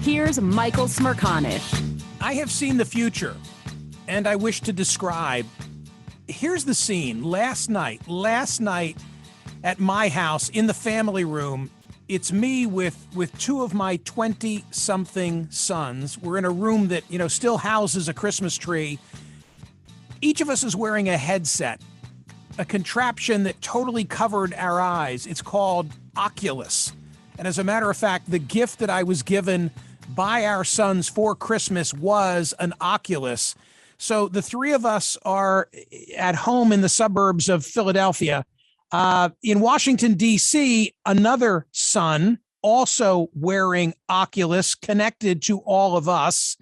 Here's Michael Smerconish. I have seen the future, and I wish to describe. Here's the scene. Last night at my house in the family room, it's me with two of my 20-something sons. We're in a room that, still houses a Christmas tree. Each of us is wearing a headset, a contraption that totally covered our eyes. It's called Oculus. And as a matter of fact, the gift that I was given by our sons for Christmas was an Oculus. So the three of us are at home in the suburbs of Philadelphia. In Washington, D.C., another son also wearing Oculus connected to all of us.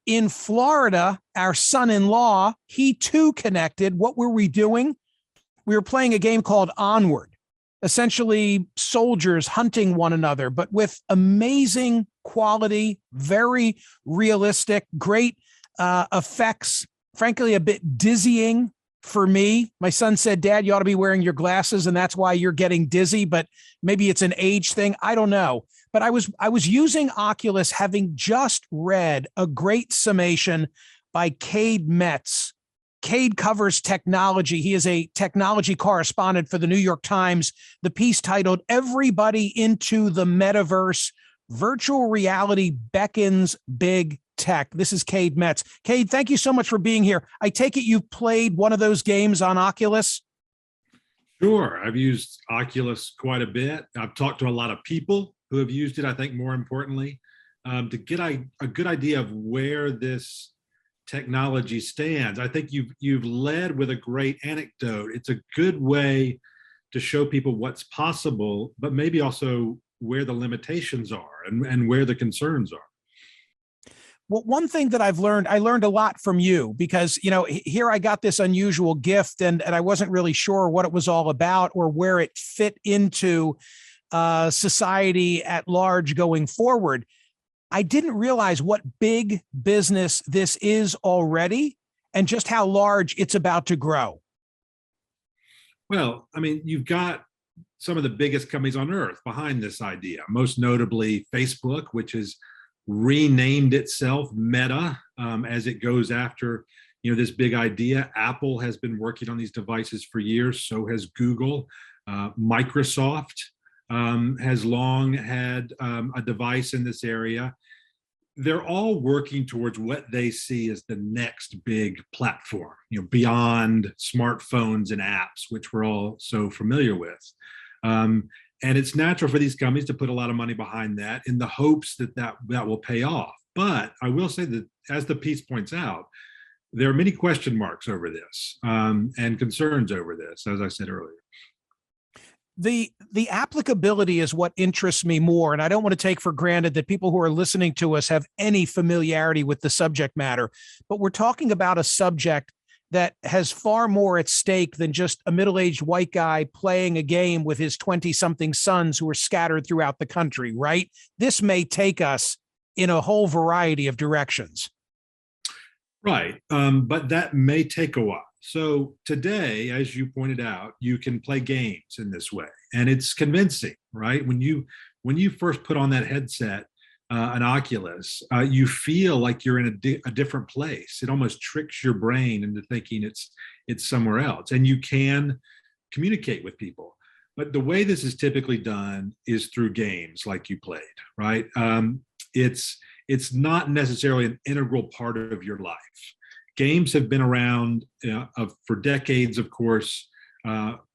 In Florida, our son-in-law, he too connected. What were we doing? We were playing a game called Onward, essentially soldiers hunting one another, but with amazing quality, very realistic, great effects, frankly, a bit dizzying for me. My son said, "Dad, you ought to be wearing your glasses, and that's why you're getting dizzy," but maybe it's an age thing. I don't know. But I was using Oculus, having just read a great summation by Cade Metz. Cade covers technology. He is a technology correspondent for the New York Times. The piece titled "Everybody into the Metaverse, Virtual Reality Beckons Big Tech." This is Cade Metz. Cade, thank you so much for being here. I take it you've played one of those games on Oculus? Sure. I've used Oculus quite a bit. I've talked to a lot of people who have used it, I think more importantly, to get a good idea of where this technology stands. I think you've led with a great anecdote. It's a good way to show people what's possible, but maybe also where the limitations are and where the concerns are. Well, one thing that I learned a lot from you because, here I got this unusual gift and I wasn't really sure what it was all about or where it fit into society at large going forward. I didn't realize what big business this is already and just how large it's about to grow. Well, I mean, you've got some of the biggest companies on earth behind this idea, most notably Facebook, which has renamed itself Meta as it goes after this big idea. Apple has been working on these devices for years, so has Google. Microsoft has long had a device in this area. They're all working towards what they see as the next big platform, beyond smartphones and apps, which we're all so familiar with. And it's natural for these companies to put a lot of money behind that in the hopes that will pay off. But I will say that, as the piece points out, there are many question marks over this and concerns over this, as I said earlier. The applicability is what interests me more. And I don't want to take for granted that people who are listening to us have any familiarity with the subject matter. But we're talking about a subject that has far more at stake than just a middle-aged white guy playing a game with his 20-something sons who are scattered throughout the country, right? This may take us in a whole variety of directions. Right, but that may take a while. So today, as you pointed out, you can play games in this way, and it's convincing, right? When you first put on that headset, an Oculus, you feel like you're in a different place. It almost tricks your brain into thinking it's somewhere else, and you can communicate with people. But the way this is typically done is through games, like you played, right? It's not necessarily an integral part of your life. Games have been around for decades, of course.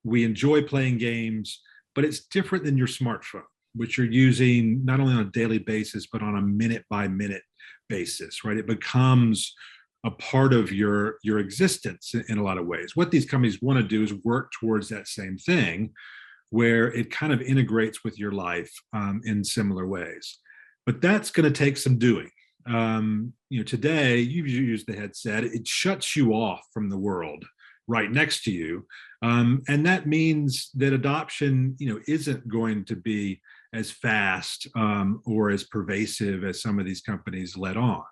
We enjoy playing games, but it's different than your smartphone, which you're using not only on a daily basis, but on a minute-by-minute basis, right? It becomes a part of your existence in a lot of ways. What these companies want to do is work towards that same thing, where it kind of integrates with your life in similar ways. But that's going to take some doing. Today, you use the headset, it shuts you off from the world right next to you. And that means that adoption, isn't going to be as fast or as pervasive as some of these companies let on.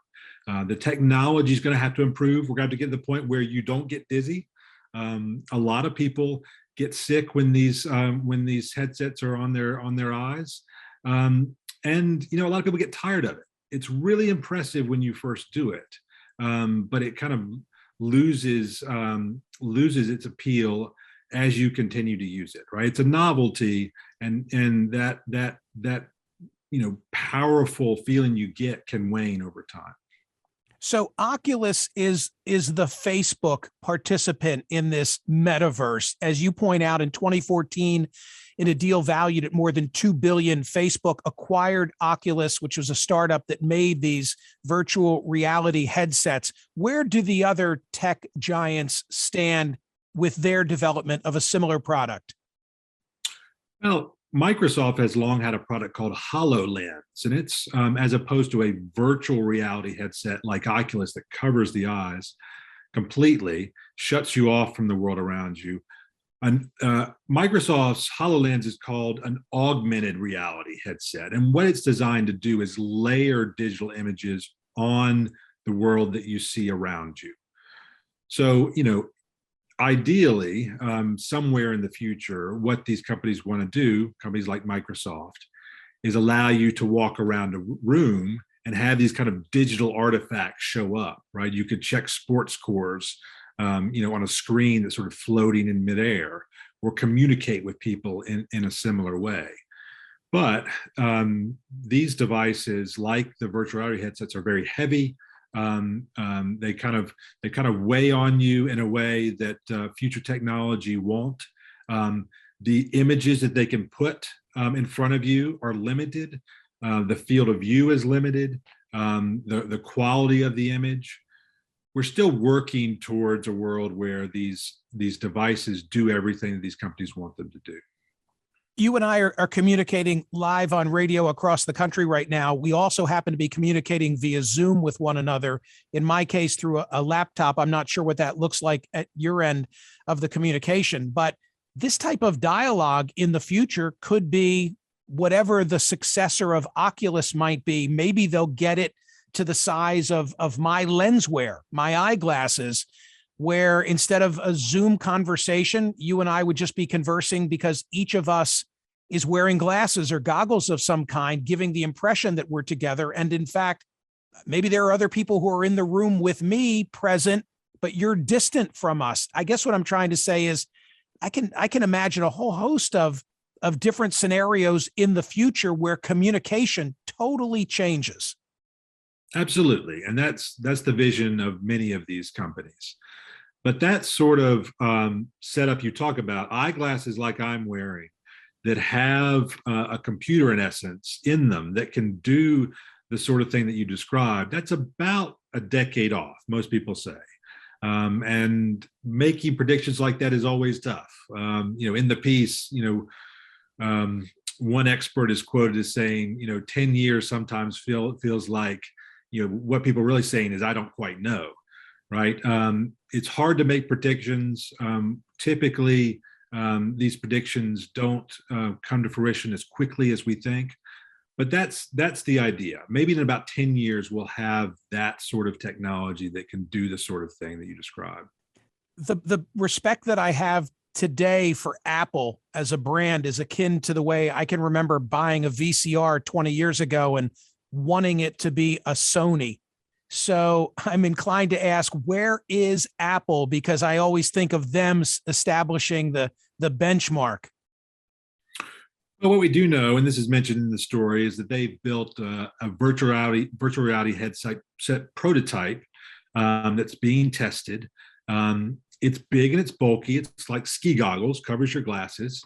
The technology is going to have to improve. We're going to have to get to the point where you don't get dizzy. A lot of people get sick when these headsets are on their eyes, and a lot of people get tired of it. it's really impressive when you first do it, but it kind of loses its appeal as you continue to use it. Right? It's a novelty, and that powerful feeling you get can wane over time. So Oculus is the Facebook participant in this metaverse. As you point out, in 2014, in a deal valued at more than $2 billion, Facebook acquired Oculus, which was a startup that made these virtual reality headsets. Where do the other tech giants stand with their development of a similar product? Well, Microsoft has long had a product called HoloLens, and it's as opposed to a virtual reality headset like Oculus that covers the eyes completely, shuts you off from the world around you. And Microsoft's HoloLens is called an augmented reality headset, and what it's designed to do is layer digital images on the world that you see around you. So, ideally, somewhere in the future, what these companies want to do, companies like Microsoft, is allow you to walk around a room and have these kind of digital artifacts show up, right? You could check sports scores, on a screen that's sort of floating in midair, or communicate with people in a similar way. But these devices, like the virtual reality headsets, are very heavy. They kind of weigh on you in a way that future technology won't. The images that they can put in front of you are limited. The field of view is limited. The quality of the image. We're still working towards a world where these devices do everything that these companies want them to do. You and I are communicating live on radio across the country right now. We also happen to be communicating via Zoom with one another. In my case, through a laptop. I'm not sure what that looks like at your end of the communication, but this type of dialogue in the future could be whatever the successor of Oculus might be. Maybe they'll get it to the size of my lenswear, my eyeglasses, where instead of a Zoom conversation, you and I would just be conversing because each of us is wearing glasses or goggles of some kind, giving the impression that we're together. And in fact, maybe there are other people who are in the room with me present, but you're distant from us. I guess what I'm trying to say is I can imagine a whole host of different scenarios in the future where communication totally changes. Absolutely. And that's the vision of many of these companies. But that sort of setup you talk about, eyeglasses like I'm wearing, that have a computer in essence in them that can do the sort of thing that you described, that's about a decade off, most people say. And making predictions like that is always tough. In the piece, one expert is quoted as saying, 10 years sometimes feels like, what people are really saying is, I don't quite know, right? It's hard to make predictions. Typically, these predictions don't come to fruition as quickly as we think, but that's the idea. Maybe in about 10 years, we'll have that sort of technology that can do the sort of thing that you described. The respect that I have today for Apple as a brand is akin to the way I can remember buying a VCR 20 years ago and wanting it to be a Sony. So I'm inclined to ask, where is Apple? Because I always think of them establishing the benchmark. Well, what we do know, and this is mentioned in the story, is that they've built a virtual reality headset prototype that's being tested. It's big and it's bulky. It's like ski goggles, covers your glasses.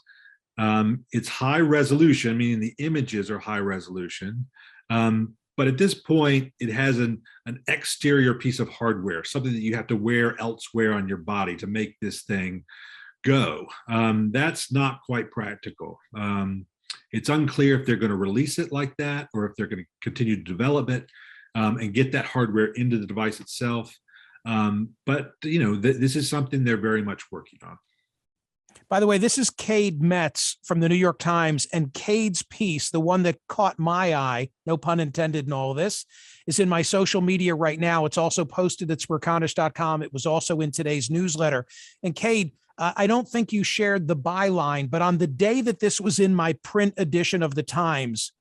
It's high resolution, meaning the images are high resolution. But at this point, it has an exterior piece of hardware, something that you have to wear elsewhere on your body to make this thing go. That's not quite practical. It's unclear if they're going to release it like that or if they're going to continue to develop it and get that hardware into the device itself. But this is something they're very much working on. By the way, this is Cade Metz from the New York Times, and Cade's piece, the one that caught my eye, no pun intended in all this, is in my social media right now. It's also posted at Smerconish.com. It was also in today's newsletter. And Cade, I don't think you shared the byline, but on the day that this was in my print edition of the Times,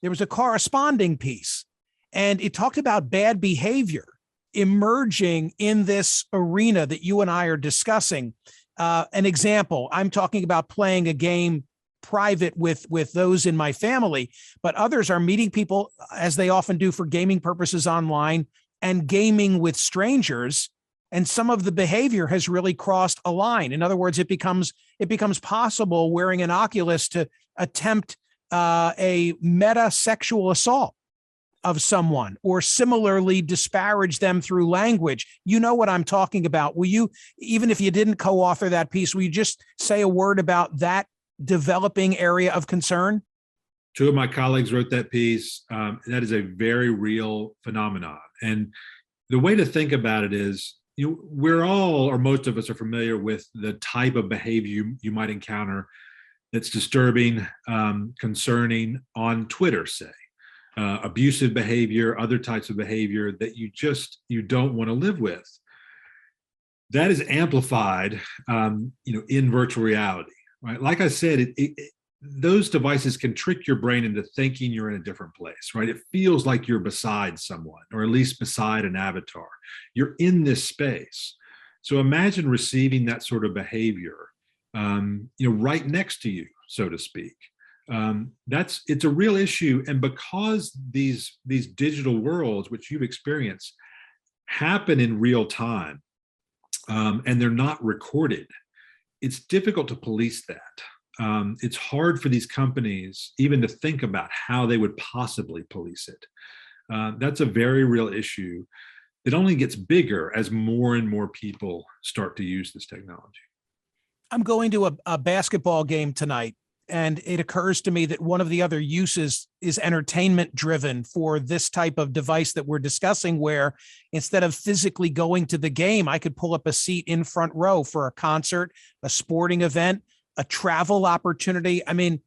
there was a corresponding piece. And it talked about bad behavior emerging in this arena that you and I are discussing. An example, I'm talking about playing a game private with those in my family, but others are meeting people, as they often do for gaming purposes, online and gaming with strangers. And some of the behavior has really crossed a line. In other words, it becomes possible wearing an Oculus to attempt a meta sexual assault of someone, or similarly disparage them through language. You know what I'm talking about. Will you, even if you didn't co-author that piece, will you just say a word about that developing area of concern? Two of my colleagues wrote that piece. That is a very real phenomenon. And the way to think about it is, we're all, or most of us, are familiar with the type of behavior you might encounter that's disturbing, concerning on Twitter, say. Abusive behavior, other types of behavior that you don't want to live with. That is amplified, in virtual reality, right? Like I said, those devices can trick your brain into thinking you're in a different place, right? It feels like you're beside someone, or at least beside an avatar. You're in this space. So imagine receiving that sort of behavior, right next to you, so to speak. It's a real issue. And because these digital worlds, which you've experienced, happen in real time, and they're not recorded, it's difficult to police that. It's hard for these companies even to think about how they would possibly police it. That's a very real issue that only gets bigger as more and more people start to use this technology. I'm going to a basketball game tonight, and it occurs to me that one of the other uses is entertainment driven for this type of device that we're discussing, where instead of physically going to the game, I could pull up a seat in front row for a concert, a sporting event, a travel opportunity. I mean,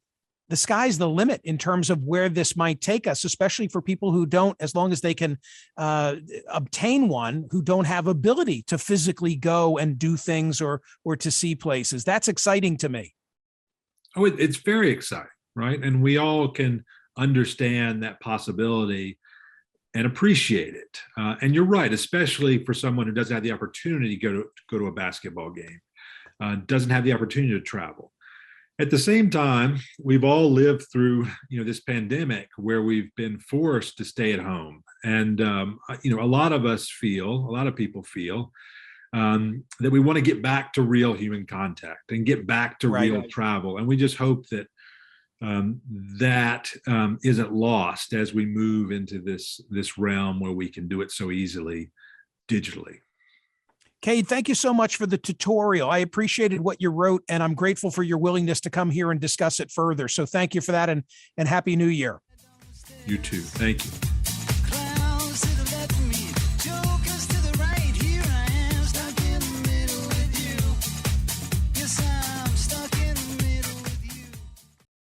the sky's the limit in terms of where this might take us, especially for people who don't, as long as they can obtain one, who don't have ability to physically go and do things or to see places. That's exciting to me. Oh, it's very exciting, right? And we all can understand that possibility and appreciate it. And you're right, especially for someone who doesn't have the opportunity to go to a basketball game, doesn't have the opportunity to travel. At the same time, we've all lived through, this pandemic where we've been forced to stay at home. And, a lot of people feel that we want to get back to real human contact and get back to real travel. And we just hope that that isn't lost as we move into this realm where we can do it so easily digitally. Cade, thank you so much for the tutorial. I appreciated what you wrote, and I'm grateful for your willingness to come here and discuss it further. So thank you for that, and Happy New Year. You too. Thank you.